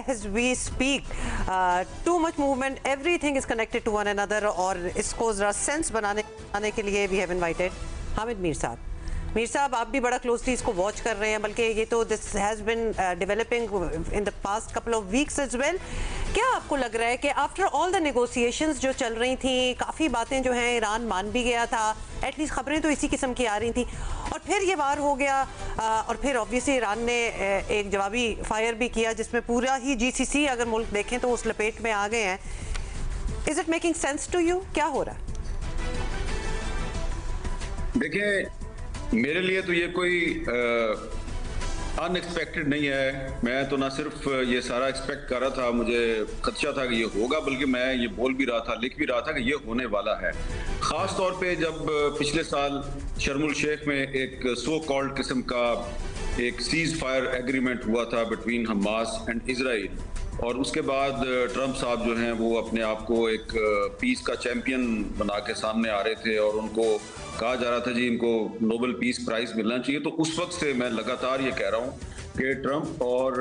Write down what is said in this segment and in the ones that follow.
as we speak. Too much movement, everything is connected to one another. और इसको ज़रा sense बनाने के लिए we have invited Hamid Mir साहब. मीर साहब, आप भी बड़ा क्लोजली इसको वॉच कर रहे हैं, बल्कि ये तो this has been developing in the past couple of weeks as well. क्या आपको लग रहा है कि आफ्टर ऑल द नेगोशिएशंस जो चल रही थी, काफ़ी बातें जो हैं ईरान मान भी गया था, एटलीस्ट खबरें तो इसी किस्म की आ रही थी, और फिर ये वार हो गया, और फिर ऑब्वियसली ईरान ने एक जवाबी फायर भी किया जिसमें पूरा ही GCC अगर मुल्क देखें तो उस लपेट में आ गए हैं. Is it making sense to you? क्या हो रहा है? देखिए, मेरे लिए तो ये कोई अनएक्सपेक्टेड नहीं है. मैं तो ना सिर्फ ये सारा एक्सपेक्ट कर रहा था, मुझे खदशा था कि ये होगा, बल्कि मैं ये बोल भी रहा था, लिख भी रहा था कि ये होने वाला है. ख़ास तौर पे जब पिछले साल शर्मुल शेख में एक सो कॉल्ड किस्म का एक सीज फायर एग्रीमेंट हुआ था बिटवीन हमास एंड इजराइल, और उसके बाद ट्रंप साहब जो हैं वो अपने आप को एक पीस का चैम्पियन बना के सामने आ रहे थे, और उनको कहा जा रहा था जी इनको नोबेल पीस प्राइज मिलना चाहिए. तो उस वक्त से मैं लगातार ये कह रहा हूँ कि ट्रंप और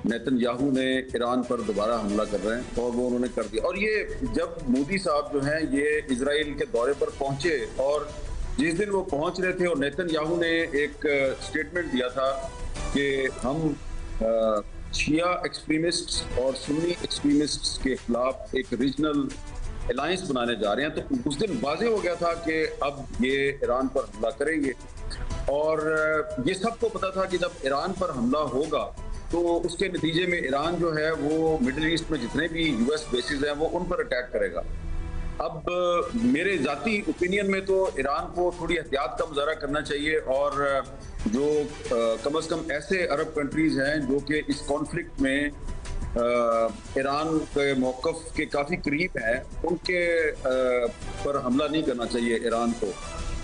नेतन्याहू ने ईरान पर दोबारा हमला कर रहे हैं, और वो उन्होंने कर दिया. और ये जब मोदी साहब जो हैं ये इजराइल के दौरे पर पहुंचे, और जिस दिन वो पहुंच रहे थे और नेतन्याहू ने एक स्टेटमेंट दिया था कि हम शिया एक्सट्रीमिस्ट और सुन्नी एक्सट्रीमिस्ट के खिलाफ एक रीजनल अलायंस बनाने जा रहे हैं, तो उस दिन वाज़ेह हो गया था कि अब ये ईरान पर हमला करेंगे. और ये सबको पता था कि जब ईरान पर हमला होगा तो उसके नतीजे में ईरान जो है वो मिडिल ईस्ट में जितने भी US बेसिस हैं वो उन पर अटैक करेगा. अब मेरे ज़ाती ओपिनियन में तो ईरान को थोड़ी एहतियात का मुजाहरा करना चाहिए, और जो कम अज़ कम ऐसे अरब कंट्रीज़ हैं जो कि इस कॉन्फ्लिक्ट में ईरान के मौक़िफ़ के काफ़ी करीब हैं, उनके पर हमला नहीं करना चाहिए ईरान को.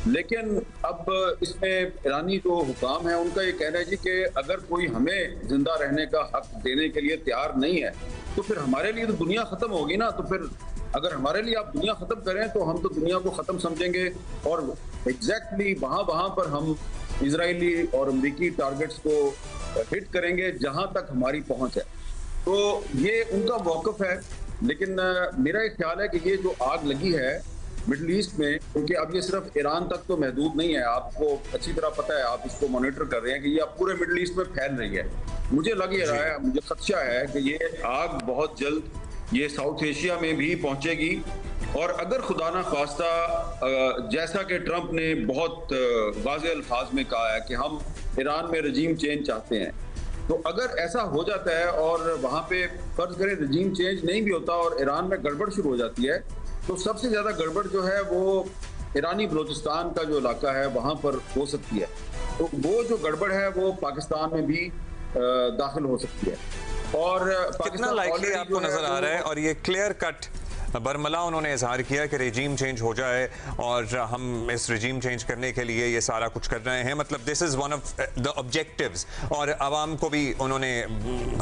लेकिन अब इसमें ईरानी जो हुकाम है उनका ये कहना है जी कि अगर कोई हमें जिंदा रहने का हक देने के लिए तैयार नहीं है तो फिर हमारे लिए तो दुनिया ख़त्म होगी ना. तो फिर अगर हमारे लिए आप दुनिया ख़त्म करें तो हम तो दुनिया को ख़त्म समझेंगे, और एग्जैक्टली वहाँ पर हम इजरायली और अमरीकी टारगेट्स को हिट करेंगे जहाँ तक हमारी पहुँच है. तो ये उनका मौक़िफ़ है. लेकिन मेरा एक ख्याल है कि ये जो आग लगी है मिडल ईस्ट में, क्योंकि अब ये सिर्फ ईरान तक तो महदूद नहीं है, आपको अच्छी तरह पता है, आप इसको मॉनिटर कर रहे हैं कि ये अब पूरे मिडल ईस्ट में फैल रही है. मुझे लग ये रहा है, मुझे खदशा है कि ये आग बहुत जल्द ये साउथ एशिया में भी पहुंचेगी. और अगर खुदा ना खास्ता जैसा कि ट्रंप ने बहुत वाज़ेह अल्फाज में कहा है कि हम ईरान में रजीम चेंज चाहते हैं, तो अगर ऐसा हो जाता है और वहाँ पे फर्ज करें रजीम चेंज नहीं भी होता और ईरान में गड़बड़ शुरू हो जाती है, तो सबसे ज़्यादा गड़बड़ जो है वो ईरानी बलोचिस्तान का जो इलाका है वहाँ पर हो सकती है. तो वो जो गड़बड़ है वो पाकिस्तान में भी दाखिल हो सकती है. और कितना लाइकली आपको नजर आ रहा है? और ये क्लियर कट बरमला उन्होंने इजहार किया कि रजीम चेंज हो जाए और हम इस रजीम चेंज करने के लिए ये सारा कुछ कर रहे हैं, मतलब this is one of the objectives. और आवाम को भी उन्होंने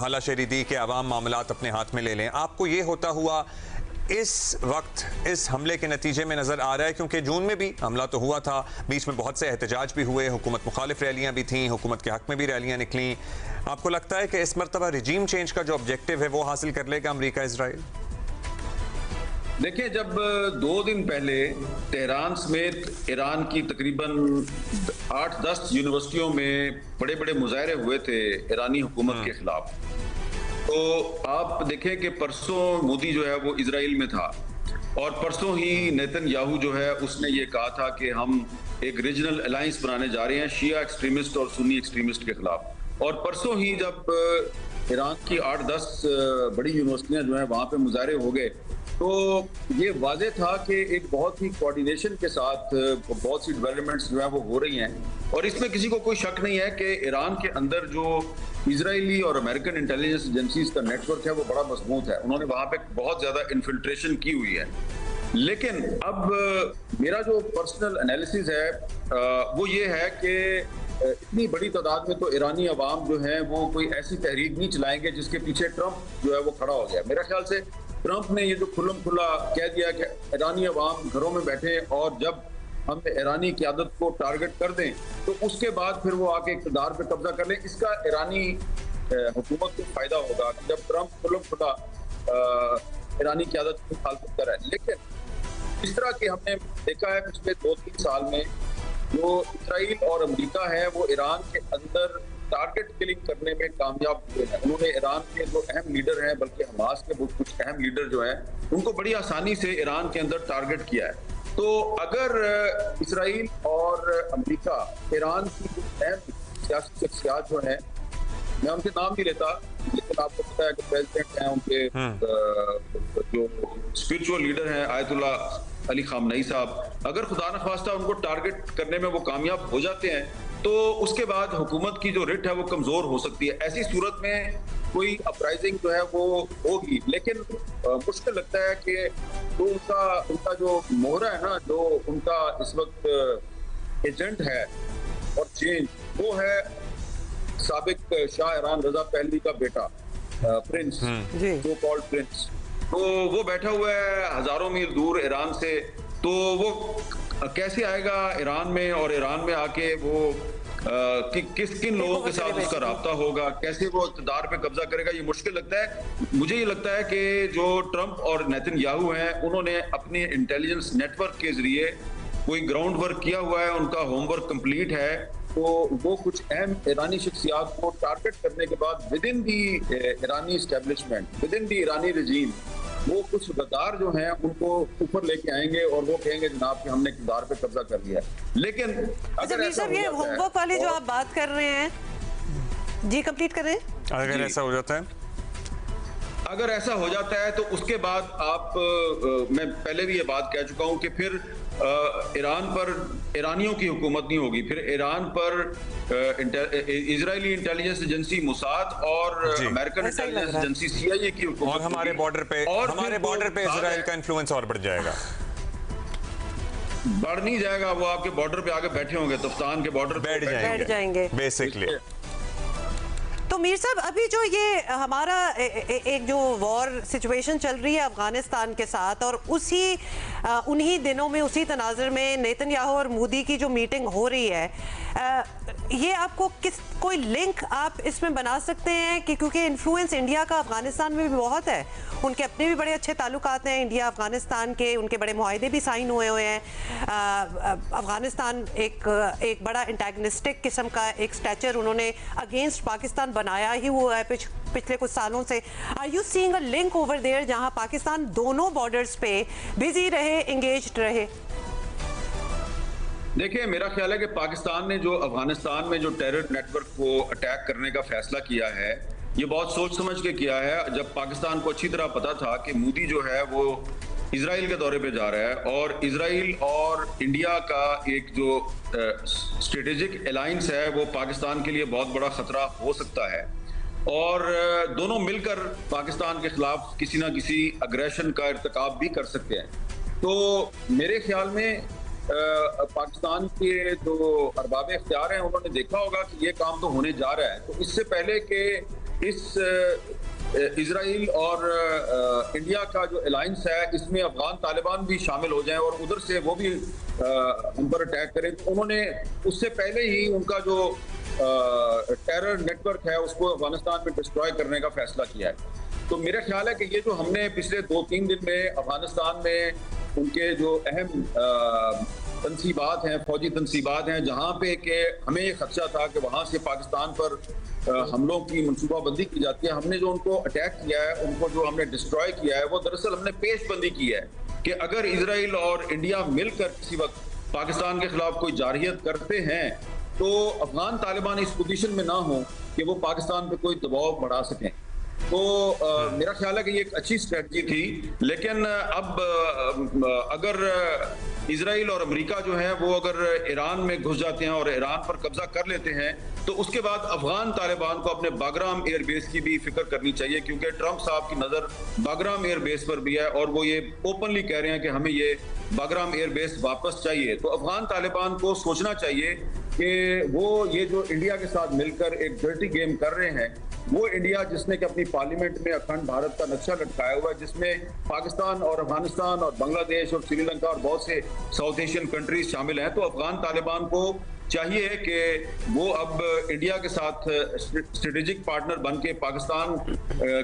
हलाशेरी दी कि आवाम मामलात अपने हाथ में ले लें. आपको ये होता हुआ इस वक्त इस हमले के नतीजे में नज़र आ रहा है? क्योंकि जून में भी हमला तो हुआ था, बीच में बहुत से एहतजाज भी हुए, हुकूमत मुखालिफ रैलियाँ भी थीं, हुकूमत के हक में भी रैलियाँ निकलीं. आपको लगता है कि इस मरतबा रजीम चेंज का जो ऑब्जेक्टिव है वो हासिल कर लेगा अमरीका इजराइल? देखिए, जब 2 दिन पहले तेहरान समेत ईरान की तकरीबन 8-10 यूनिवर्सिटियों में बड़े बड़े मुजाहरे हुए थे ईरानी हुकूमत के खिलाफ, तो आप देखें कि परसों मोदी जो है वो इजराइल में था, और परसों ही नेतन्याहू जो है उसने ये कहा था कि हम एक रीजनल अलायंस बनाने जा रहे हैं शिया एक्सट्रीमिस्ट और सुन्नी एक्सट्रीमिस्ट के खिलाफ. और परसों ही जब ईरान की 8-10 बड़ी यूनिवर्सिटियां जो हैं वहाँ पे मुजाहरे हो गए, तो ये वाज़ेह था कि एक बहुत ही कोऑर्डिनेशन के साथ बहुत सी डेवलपमेंट्स जो है वो हो रही हैं. और इसमें किसी को कोई शक नहीं है कि ईरान के अंदर जो इजरायली और अमेरिकन इंटेलिजेंस एजेंसीज का नेटवर्क है वो बड़ा मजबूत है. उन्होंने वहाँ पे बहुत ज़्यादा इन्फिल्ट्रेशन की हुई है. लेकिन अब मेरा जो पर्सनल एनालिसिस है वो ये है कि इतनी बड़ी तादाद में तो ईरानी अवाम जो है वो कोई ऐसी तहरीक नहीं चलाएंगे जिसके पीछे ट्रंप जो है वो खड़ा हो गया. मेरा ख्याल से ट्रंप ने ये जो खुल्लम खुला कह दिया कि ईरानी अवाम घरों में बैठे और जब हम ईरानी क़यादत को टारगेट कर दें तो उसके बाद फिर वो आके इक़्तिदार पे कब्जा कर लें, इसका ईरानी हुकूमत को फायदा होगा जब ट्रंप खुल्लम खुदा ईरानी क़यादत की मुखालफत कर रहा है। लेकिन इस तरह के हमने देखा है पिछले 2-3 साल में जो इसराइल और अमेरिका है वो ईरान के अंदर टारगेट किलिंग करने में कामयाब हुए हैं। उन्होंने ईरान के जो अहम लीडर हैं, बल्कि हमास के कुछ अहम लीडर जो हैं, उनको बड़ी आसानी से ईरान के अंदर टारगेट किया है। तो अगर इसराइल और अमेरिका ईरान की जो अहम सियासी शख्सियात जो हैं, मैं उनके नाम नहीं लेता, लेकिन आपको पता है कि प्रेसिडेंट हैं, उनके जो स्पिरिचुअल लीडर हैं आयतुल्ला अली खामनई साहब, अगर खुदा न खास्ता उनको टारगेट करने में वो कामयाब हो जाते हैं तो उसके बाद हुकूमत की जो रिट है वो कमजोर हो सकती है। ऐसी सूरत में कोई अपराइजिंग जो है वो होगी, लेकिन मुश्किल लगता है कि तो उनका जो मोहरा है ना, जो उनका इस वक्त एजेंट है और चेंज, वो है साबिक शाह ईरान रजा पहलवी का बेटा प्रिंस, जो कॉल्ड प्रिंस। तो वो बैठा हुआ है हजारों मील दूर ईरान से, तो वो कैसे आएगा ईरान में, और ईरान में आके वो किन लोगों के साथ उसका राब्ता होगा, कैसे वो इक़्तिदार पे कब्जा करेगा, ये मुश्किल लगता है। मुझे ये लगता है कि जो ट्रंप और नेतन्याहू हैं, उन्होंने अपने इंटेलिजेंस नेटवर्क के जरिए कोई ग्राउंड वर्क किया हुआ है, उनका होमवर्क कंप्लीट है। तो वो कुछ अहम ईरानी शख्सियात को टारगेट करने के बाद within the Irani establishment, within the Irani regime, वो कुछ गद्दार जो हैं उनको ऊपर लेके आएंगे और वो कहेंगे जनाब कि हमने इक़्तिदार पे कब्जा कर लिया है। लेकिन अगर ऐसा ये होमवर्क वाली जो आप बात कर रहे हैं, जी कंप्लीट कर रहे हैं, अगर ऐसा हो जाता है, अगर ऐसा हो जाता है तो उसके बाद आप मैं पहले भी ये बात कह चुका हूं कि फिर ईरान पर ईरानियों की हुकूमत नहीं होगी, फिर ईरान पर इजरायली इंटेलिजेंस एजेंसी मुसाद और अमेरिकन इंटेलिजेंस एजेंसी CIA की हुकूमत, और हमारे बॉर्डर पे इजराइल का इन्फ्लुएंस और बढ़ जाएगा। बढ़ नहीं जाएगा, वो आपके बॉर्डर पे आके बैठे होंगे, तफ्तान के बॉर्डर पे बैठ जाएंगे बेसिकली। तो मीर साहब, अभी जो ये हमारा एक जो वॉर सिचुएशन चल रही है अफगानिस्तान के साथ, और उन्हीं दिनों में, उसी तनाज़ुर में नेतन्याहू और मोदी की जो मीटिंग हो रही है, ये आपको कोई लिंक आप इसमें बना सकते हैं कि क्योंकि इन्फ्लुएंस इंडिया का अफगानिस्तान में भी बहुत है, उनके अपने भी बड़े अच्छे ताल्लुकात हैं इंडिया अफगानिस्तान के, उनके बड़े मुआहदे भी साइन हुए हैं। अफगानिस्तान एक बड़ा एंटागनिस्टिक किस्म का एक स्टैचर उन्होंने अगेंस्ट पाकिस्तान बनाया ही हुआ है पिछले कुछ सालों से। Are you seeing a link over there जहां पाकिस्तान दोनों बॉर्डर्स पे बिजी रहे, एंगेज्ड रहे? देखिए, मेरा ख्याल है कि पाकिस्तान ने जो अफगानिस्तान में जो टेरर नेटवर्क को अटैक करने का फैसला किया है, ये बहुत सोच समझ के किया है। जब पाकिस्तान को अच्छी तरह पता था कि मोदी जो है वो इजराइल के दौरे पे जा रहा है और इजराइल और इंडिया का एक जो स्ट्रेटेजिक अलायंस है वो पाकिस्तान के लिए बहुत बड़ा खतरा हो सकता है, और दोनों मिलकर पाकिस्तान के खिलाफ किसी ना किसी अग्रेशन का इर्तिकाब भी कर सकते हैं। तो मेरे ख्याल में पाकिस्तान के जो अरबाब इख्तियार हैं उन्होंने देखा होगा कि ये काम तो होने जा रहा है, तो इससे पहले कि इस इजराइल और इंडिया का जो अलायंस है इसमें अफगान तालिबान भी शामिल हो जाएं और उधर से वो भी हम पर अटैक करें, तो उन्होंने उससे पहले ही उनका जो टेरर नेटवर्क है उसको अफगानिस्तान में डिस्ट्रॉय करने का फैसला किया है। तो मेरा ख्याल है कि ये जो हमने पिछले 2-3 दिन में अफगानिस्तान में उनके जो अहम तनसीबात हैं, फौजी तनसीबात हैं, जहाँ पे कि हमें ये खदशा था कि वहाँ से पाकिस्तान पर हमलों की मनसूबाबंदी की जाती है, हमने जो उनको अटैक किया है, उनको जो हमने डिस्ट्रॉय किया है, वो दरअसल हमने पेशबंदी की है कि अगर इजराइल और इंडिया मिलकर किसी वक्त पाकिस्तान के खिलाफ कोई जारहियत करते हैं तो अफगान तालिबान इस पोजीशन में ना हो कि वो पाकिस्तान पे कोई दबाव बढ़ा सकें। तो मेरा ख्याल है कि ये एक अच्छी स्ट्रेटजी थी, लेकिन अब अगर इजराइल और अमेरिका जो है वो अगर ईरान में घुस जाते हैं और ईरान पर कब्जा कर लेते हैं तो उसके बाद अफगान तालिबान को अपने बागराम एयरबेस की भी फिक्र करनी चाहिए, क्योंकि ट्रंप साहब की नज़र बागराम एयरबेस पर भी है और वो ये ओपनली कह रहे हैं कि हमें ये बागराम एयरबेस वापस चाहिए। तो अफगान तालिबान को सोचना चाहिए कि वो ये जो इंडिया के साथ मिलकर एक डर्टी गेम कर रहे हैं, वो इंडिया जिसने कि अपनी पार्लियामेंट में अखंड भारत का नक्शा लटकाया हुआ है, जिसमें पाकिस्तान और अफगानिस्तान और बांग्लादेश और श्रीलंका और बहुत से साउथ एशियन कंट्रीज शामिल हैं, तो अफगान तालिबान को चाहिए कि वो अब इंडिया के साथ स्ट्रेटेजिक पार्टनर बन के पाकिस्तान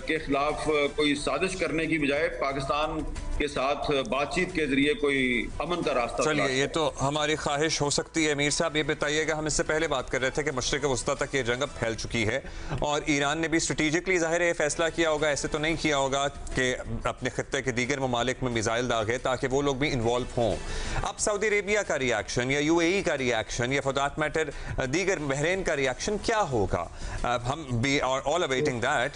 के खिलाफ कोई साजिश करने की बजाय पाकिस्तान के साथ बातचीत के जरिए कोई अमन का रास्ता। चलिए, ये तो हमारी ख्वाहिश हो सकती है। मीर साहब, ये बताइएगा, हम इससे पहले बात कर रहे थे कि मशरिक़ वस्ता तक ये जंग अब फैल चुकी है और ईरान ने भी स्ट्रेटेजिकली जाहिर है फैसला किया होगा, ऐसे तो नहीं किया होगा कि अपने खत्ते के दीगर ममालिक में मिसाइल दागे ताकि वो लोग भी इन्वॉल्व हों। अब सऊदी अरेबिया का रिएक्शन या UAE का रिएक्शन या फॉर दैट मैटर दीगर बहरीन का रिएक्शन क्या होगा? हम we are all awaiting that.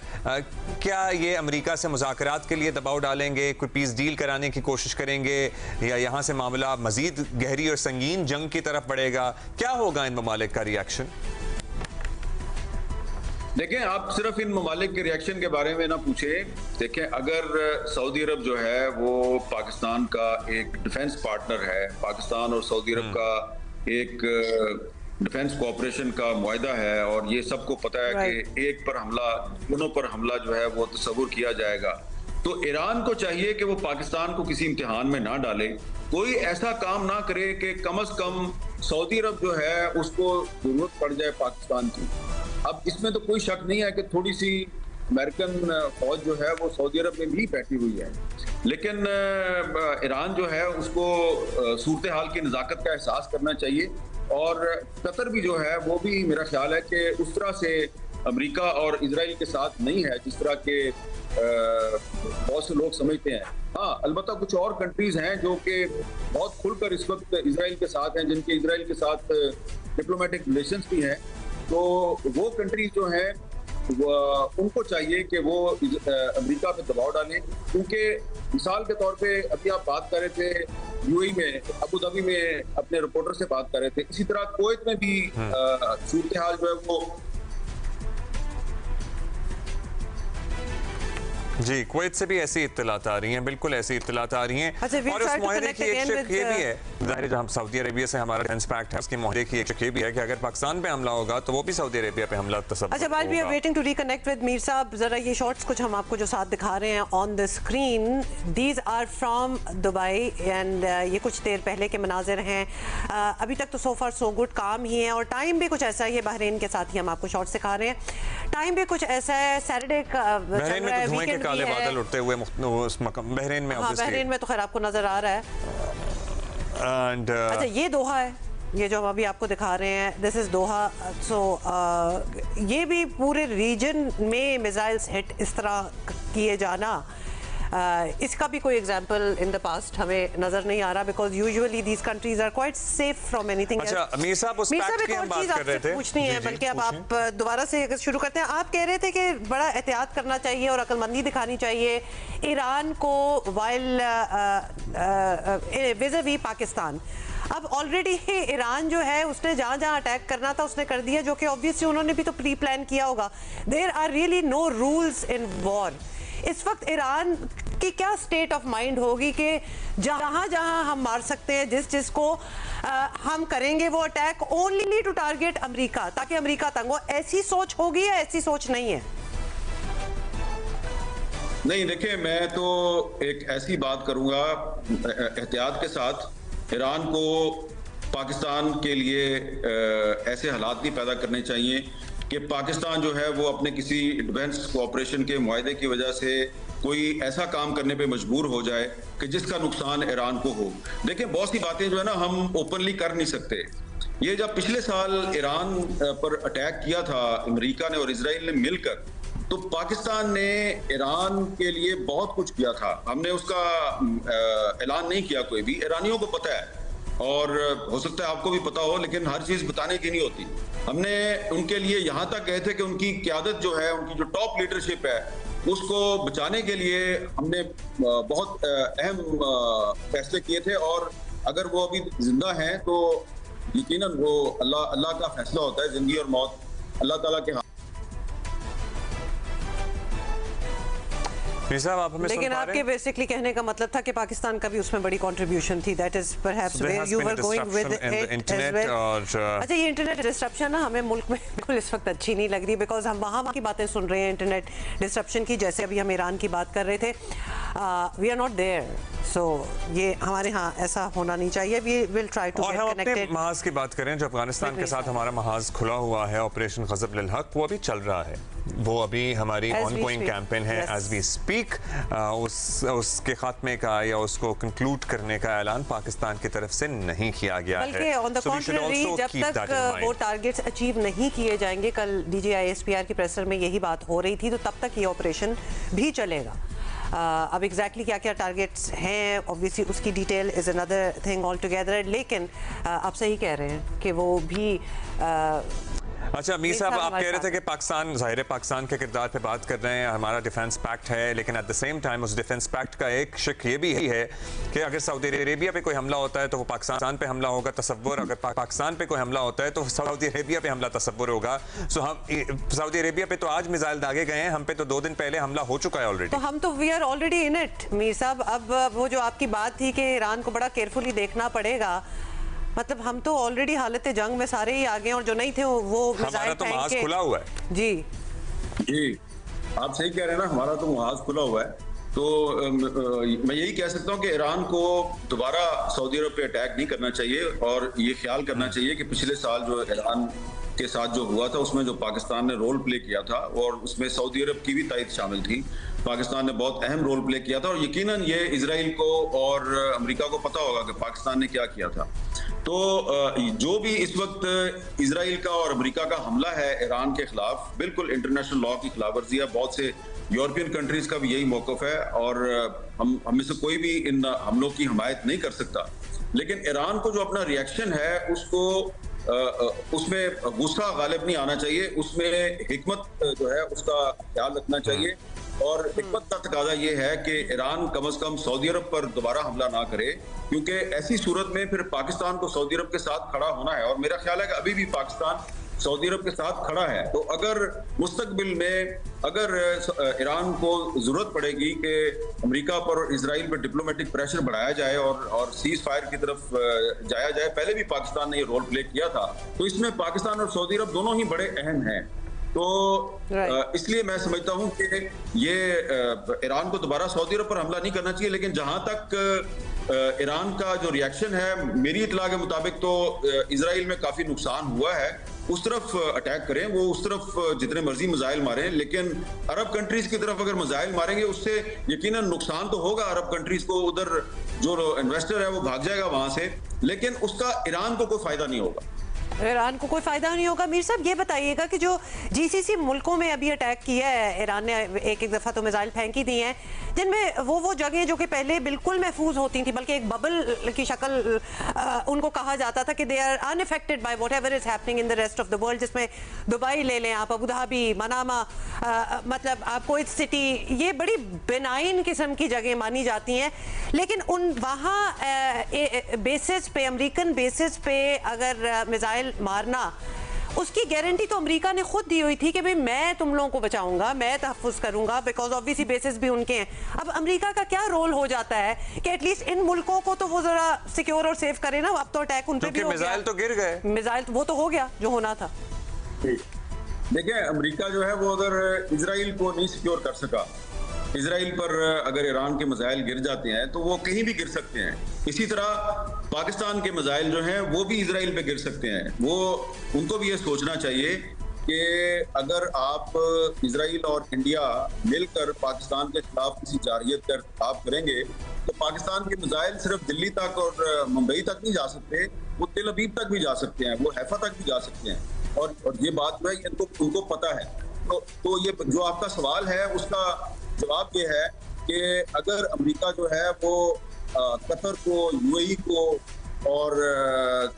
क्या ये अमेरिका से मुज़ाकरात के लिए दबाव डालेंगे, कोई पीस डील कराने की कोशिश करेंगे, या यहाँ से मामला मजीद गहरी और संगीन जंग की तरफ बढ़ेगा? क्या होगा इन ममालिक का रिएक्शन? देखें, आप सिर्फ इन ममालिक के रिएक्शन के बारे में ना पूछें। देखें, अगर सऊदी अरब जो है वो पाकिस्तान का एक डिफेंस पार्टनर है, पाकिस्तान और सऊदी अरब का एक डिफेंस कोऑपरेशन का मुआहदा है और ये सबको पता है कि एक पर हमला, दोनों पर हमला जो है वो तस्वुर किया जाएगा, तो ईरान को चाहिए कि वो पाकिस्तान को किसी इम्तिहान में ना डाले, कोई ऐसा काम ना करे कि कम से कम सऊदी अरब जो है उसको जरूरत पड़ जाए पाकिस्तान की। अब इसमें तो कोई शक नहीं है कि थोड़ी सी अमेरिकन फौज जो है वो सऊदी अरब में भी बैठी हुई है, लेकिन ईरान जो है उसको सूरत हाल की नज़ाकत का एहसास करना चाहिए और कतर भी जो है वो भी मेरा ख्याल है कि उस तरह से अमेरिका और इजराइल के साथ नहीं है जिस तरह के बहुत से लोग समझते हैं। हाँ, अलबत्ता कुछ और कंट्रीज हैं जो कि बहुत खुलकर इस वक्त इजराइल के साथ हैं, जिनके इजराइल के साथ डिप्लोमेटिक रिलेशंस भी हैं, तो वो कंट्रीज जो हैं उनको चाहिए कि वो अमेरिका पे दबाव डालें, क्योंकि मिसाल के तौर पे अभी आप बात कर रहे थे UAE में, अबू धाबी में अपने रिपोर्टर से बात कर रहे थे, इसी तरह कुवैत में भी सूरत हाल जो है वो जी, कुवैत से भी ऐसी इत्तलात आ रही हैं, बिल्कुल ऐसी इत्तलात आ रही हैं। और उस मुआहदे की एक शक ये भी है, ज़ाहिर जहाँ सऊदी अरेबिया से हमारा डिफेंस पैक्ट है, उसके मुआहदे की एक शक ये भी है कि अगर पाकिस्तान पे हमला होगा तो वो भी सऊदी अरेबिया पे हमला तसव्वुर अच्छा, while we are waiting to reconnect with Mir साहब, जरा ये शॉट्स कुछ हम आपको जो साथ दिखा रहे हैं on the screen, these are from Dubai and ये कुछ देर पहले के मनाजिर हैं। अभी तक तो सो फार सो गुड, काम ही है और टाइम भी कुछ ऐसा ही है। बहरीन के साथ ही हम आपको शॉट्स दिखा रहे हैं, टाइम भी कुछ ऐसा है, सैटरडे का बहरीन में धुएं के काले बादल उठते हुए बहरीन में, हाँ, बहरीन में तो खैर आपको नजर आ रहा है। अच्छा, ये दोहा है, ये जो हम अभी आपको दिखा रहे हैं, दिस इज दोहा। सो ये भी पूरे रीजन में मिसाइल्स हिट इस तरह किए जाना, इसका भी कोई एग्जांपल इन द पास्ट हमें नजर नहीं आ रहा, because usually these countries are quite safe from anything. अच्छा, मीर साहब, उस पैक्ट की हम बात कर रहे थे, पूछनी है, बल्कि अब आप दोबारा से अगर शुरू करते हैं, आप कह रहे थे कि बड़ा एहतियात करना चाहिए और अक्लमंदी दिखानी चाहिए ईरान को वाइल विज़-अ-वी पाकिस्तान। अब ऑलरेडी ईरान जो है उसने जहां जहां अटैक करना था उसने कर दिया, जो कि ऑब्वियसली उन्होंने भी तो प्री प्लान किया होगा। There are really no rules in war. इस वक्त ईरान की क्या स्टेट ऑफ माइंड होगी कि जहां जहां हम मार सकते हैं, जिस जिसको हम करेंगे वो attack only to target America, ताकि अमेरिका तंग हो। ऐसी सोच होगी या ऐसी सोच नहीं है? नहीं, देखिए, मैं तो एक ऐसी बात करूंगा एहतियात के साथ, ईरान को पाकिस्तान के लिए ऐसे हालात नहीं पैदा करने चाहिए कि पाकिस्तान जो है वो अपने किसी डिफेंस कोऑपरेशन के मुआहदे की वजह से कोई ऐसा काम करने पे मजबूर हो जाए कि जिसका नुकसान ईरान को हो। देखिए, बहुत सी बातें जो है ना हम ओपनली कर नहीं सकते। ये जब पिछले साल ईरान पर अटैक किया था अमेरिका ने और इजराइल ने मिलकर, तो पाकिस्तान ने ईरान के लिए बहुत कुछ किया था। हमने उसका ऐलान नहीं किया कोई भी, ईरानियों को पता है और हो सकता है आपको भी पता हो, लेकिन हर चीज बताने की नहीं होती। हमने उनके लिए यहाँ तक गए थे कि उनकी क़यादत जो है, उनकी जो टॉप लीडरशिप है, उसको बचाने के लिए हमने बहुत अहम फैसले किए थे। और अगर वो अभी जिंदा हैं तो यकीनन वो अल्लाह का फैसला होता है, जिंदगी और मौत अल्लाह ताला के हाथ। मीर साहब आप हमें लेकिन आपके बेसिकली कहने का मतलब था कि पाकिस्तान का भी उसमें बड़ी कंट्रीब्यूशन थी, that is perhaps where you were going with it as well. अच्छा, ये इंटरनेट डिस्ट्रप्शन ना हमें मुल्क में बिल्कुल इस वक्त अच्छी नहीं लग रही, बिकॉज हम वहाँ की बातें सुन रहे हैं इंटरनेट डिस्ट्रप्शन की, जैसे अभी हम ईरान की बात कर रहे थे। We are not there, so ये हमारे यहाँ ऐसा होना नहीं चाहिए। We will try to get connected. महाज की बात करें, जो अफगानिस्तान के साथ हमारा महाज खुला हुआ है, ऑपरेशन ग़ज़ब लिल हक, वो अभी चल रहा है, वो अभी हमारी ऑनगोइंग कैंपेन है एज वी स्पीक। उसके खात्मे का या उसको कंक्लूड करने का ऐलान पाकिस्तान की तरफ से नहीं किया गया है। बल्कि ऑन द कॉन्ट्ररी, जब तक वो टारगेट्स अचीव नहीं किए जाएंगे, कल DGISPR की प्रेसर में यही बात हो रही थी, तो तब तक ये ऑपरेशन भी चलेगा। अब एग्जैक्टली क्या क्या टारगेट्स हैं, ऑब्वियसली उसकी detail is another thing all together, लेकिन आप सही कह रहे हैं कि वो भी अच्छा मीर साहब, आप कह रहे थे कि पाकिस्तान, ज़ाहिर है पाकिस्तान के किरदार पे बात कर रहे हैं, हमारा डिफेंस पैक्ट है, लेकिन एट द सेम टाइम उस डिफेंस पैक्ट का एक शिक ये भी है कि अगर सऊदी अरेबिया पे कोई हमला होता है तो वो पाकिस्तान पे हमला होगा तसव्वुर, अगर पाकिस्तान पे कोई हमला होता है तो सऊदी अरेबिया पे हमला तसव्वुर होगा। सो हम सऊदी अरेबिया पे तो आज मिसाइल दागे गए हैं, हम पे तो 2 दिन पहले हमला हो चुका है ऑलरेडी। तो हम तो we are already in it Mir sahab. अब वो जो आपकी बात थी कि ईरान को बड़ा केयरफुली देखना पड़ेगा, मतलब हम तो ऑलरेडी हालत जंग में सारे ही आ गए, और जो नहीं थे वो हमारा तो महाज खुला हुआ है। जी आप सही कह रहे हैं ना, हमारा तो महाज खुला हुआ है। तो मैं यही कह सकता हूँ कि ईरान को दोबारा सऊदी अरब पे अटैक नहीं करना चाहिए, और ये ख्याल करना चाहिए कि पिछले साल जो ईरान के साथ जो हुआ था उसमें जो पाकिस्तान ने रोल प्ले किया था, और उसमें सऊदी अरब की भी तायद शामिल थी, पाकिस्तान ने बहुत अहम रोल प्ले किया था, और यकीनन ये इजराइल को और अमेरिका को पता होगा कि पाकिस्तान ने क्या किया था। तो जो भी इस वक्त इजराइल का और अमेरिका का हमला है ईरान के खिलाफ, बिल्कुल इंटरनेशनल लॉ की खिलाफवर्जी है। बहुत से यूरोपियन कंट्रीज का भी यही मौकफ है, और हम में से कोई भी इन हमलों की हमायत नहीं कर सकता। लेकिन ईरान को जो अपना रिएक्शन है उसको उसमें गुस्सा गालिब नहीं आना चाहिए, उसमें हिकमत जो है उसका ख्याल रखना चाहिए। और हिकमत का तकाजा ये है कि ईरान कम से कम सऊदी अरब पर दोबारा हमला ना करे, क्योंकि ऐसी सूरत में फिर पाकिस्तान को सऊदी अरब के साथ खड़ा होना है, और मेरा ख्याल है कि अभी भी पाकिस्तान सऊदी अरब के साथ खड़ा है। तो अगर मुस्तकबिल में अगर ईरान को जरूरत पड़ेगी कि अमेरिका पर और इजराइल पर डिप्लोमेटिक प्रेशर बढ़ाया जाए और सीज फायर की तरफ जाया जाए, पहले भी पाकिस्तान ने ये रोल प्ले किया था, तो इसमें पाकिस्तान और सऊदी अरब दोनों ही बड़े अहम हैं। तो इसलिए मैं समझता हूं कि ये ईरान को दोबारा सऊदी अरब पर हमला नहीं करना चाहिए। लेकिन जहां तक ईरान का जो रिएक्शन है, मेरी इतला के मुताबिक तो इजराइल में काफी नुकसान हुआ है, उस तरफ अटैक करें, वो उस तरफ जितने मर्जी मिसाइल मारें, लेकिन अरब कंट्रीज की तरफ अगर मिसाइल मारेंगे उससे यकीनन नुकसान तो होगा अरब कंट्रीज को, उधर जो इन्वेस्टर है वो भाग जाएगा वहां से, लेकिन उसका ईरान को कोई फायदा नहीं होगा। ईरान को कोई फायदा नहीं होगा। मीर साहब ये बताइएगा कि जो GCC मुल्कों में अभी अटैक किया है ईरान ने, एक दफ़ा तो मिसाइल फेंकी दी हैं, जिनमें वो जगह जो कि पहले बिल्कुल महफूज होती थी, बल्कि एक बबल की शक्ल उनको कहा जाता था कि they are unaffected by whatever is happening in the rest of the world, जिसमें दुबई ले लें आप, अबू धाबी, मनामा, मतलब आप कोई सिटी, ये बड़ी बेनाइन किस्म की जगह मानी जाती हैं। लेकिन उन वहाँ बेसिस पे, अमेरिकन बेसिस पे अगर मिसाइल मारना, उसकी गारंटी तो अमेरिका ने खुद दी हुई थी कि भाई मैं तुम लोगों को बचाऊंगा, मैं तहफ़्फ़ुज़ करूंगा, बिकॉज ऑब्वियसली बेसिस भी उनके हैं। अब अमेरिका का क्या रोल हो जाता है कि एटलीस्ट इन मुल्कों को तो वो जरा सिक्योर और सेफ करे ना। अब तो अटैक उन पे भी हो गया, मिसाइल तो गिर गए, मिसाइल वो तो हो गया जो होना था। देखिए, अमेरिका जो है वो अगर इजराइल को नहीं सिक्योर कर सका, इजराइल पर अगर ईरान के मिसाइल गिर जाते हैं तो वो कहीं भी गिर सकते हैं। इसी तरह पाकिस्तान के मिसाइल जो हैं वो भी इजराइल पे गिर सकते हैं। वो उनको भी ये सोचना चाहिए कि अगर आप इजराइल और इंडिया मिलकर पाकिस्तान के खिलाफ किसी जारहियत का इर्तिकाब करेंगे तो पाकिस्तान के मिसाइल सिर्फ दिल्ली तक और मुंबई तक नहीं जा सकते, वो तेल अवीव तक भी जा सकते हैं, वो हैफा तक भी जा सकते हैं। और ये बात जो है उनको पता है। तो ये जो आपका सवाल है उसका जवाब ये है कि अगर अमेरिका जो है वो कतर को, UAE को और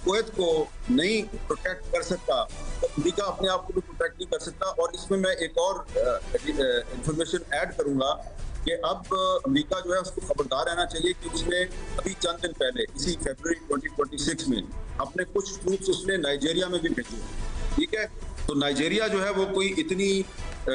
कुवैत को नहीं प्रोटेक्ट कर सकता तो अमेरिका अपने आप को भी प्रोटेक्ट नहीं कर सकता। और इसमें मैं एक और इंफॉर्मेशन ऐड करूंगा कि अब अमेरिका जो है उसको खबरदार रहना चाहिए कि उसने अभी चंद दिन पहले इसी फरवरी 2026 में अपने कुछ ट्रूप्स उसने नाइजीरिया में भी भेजे। ठीक है, तो नाइजीरिया जो है वो कोई इतनी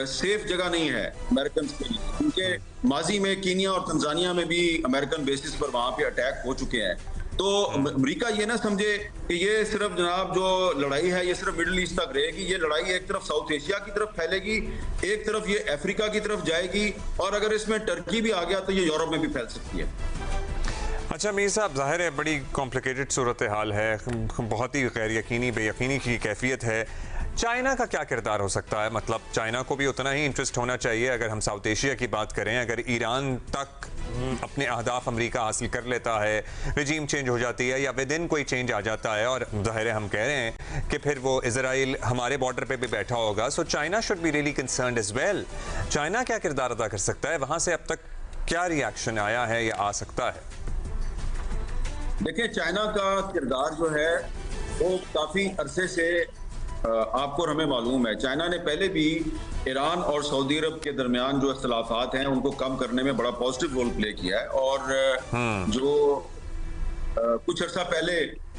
सेफ जगह नहीं है अमेरिकन के लिए, क्योंकि माजी में कीनिया और तंजानिया में भी अमेरिकन बेसिस पर वहां पे अटैक हो चुके हैं। तो अमेरिका ये ना समझे कि ये सिर्फ जनाब जो लड़ाई है ये सिर्फ मिडिल ईस्ट तक रहेगी। ये लड़ाई एक तरफ साउथ एशिया की तरफ फैलेगी, एक तरफ ये अफ्रीका की तरफ जाएगी, और अगर इसमें टर्की भी आ गया तो ये यूरोप में भी फैल सकती है। अच्छा मीर साहब, जाहिर है बड़ी कॉम्प्लिकेटेड सूरत हाल है, बहुत ही गैर यकीनी बेयकीनी की कैफियत है। चाइना का क्या किरदार हो सकता है? मतलब चाइना को भी उतना ही इंटरेस्ट होना चाहिए। अगर हम साउथ एशिया की बात करें, अगर ईरान तक अपने अहदाफ अमेरिका हासिल कर लेता है, रिजीम चेंज हो जाती है या विद इन कोई चेंज आ जाता है, और जाहिर है हम कह रहे हैं कि फिर वो इजराइल हमारे बॉर्डर पे भी बैठा होगा, so China should be really concerned as well. China क्या किरदार अदा कर सकता है? वहां से अब तक क्या रिएक्शन आया है या आ सकता है? देखिए, चाइना का किरदार जो है वो काफी अरसे से आपको और हमें मालूम है। चाइना ने पहले भी ईरान और सऊदी अरब के दरमियान जो इख्तलाफात हैं उनको कम करने में बड़ा पॉजिटिव रोल प्ले किया है, और जो कुछ अर्सा पहले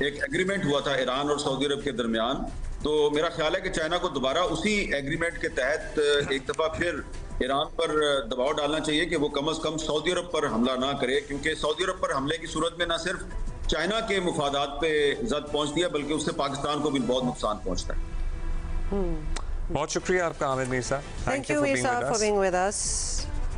एक एग्रीमेंट हुआ था ईरान और सऊदी अरब के दरमियान, तो मेरा ख्याल है कि चाइना को दोबारा उसी एग्रीमेंट के तहत एक दफा फिर ईरान पर दबाव डालना चाहिए कि वो कम से कम सऊदी अरब पर हमला ना करे, क्योंकि सऊदी अरब पर हमले की सूरत में न सिर्फ चाइना के मुफादात पे जद पहुंचती है बल्कि उससे पाकिस्तान को भी बहुत नुकसान पहुंचता है। बहुत शुक्रिया आपका आमिर मीर साहब। थैंक यू मीर साहब फॉर बीइंग विद अस।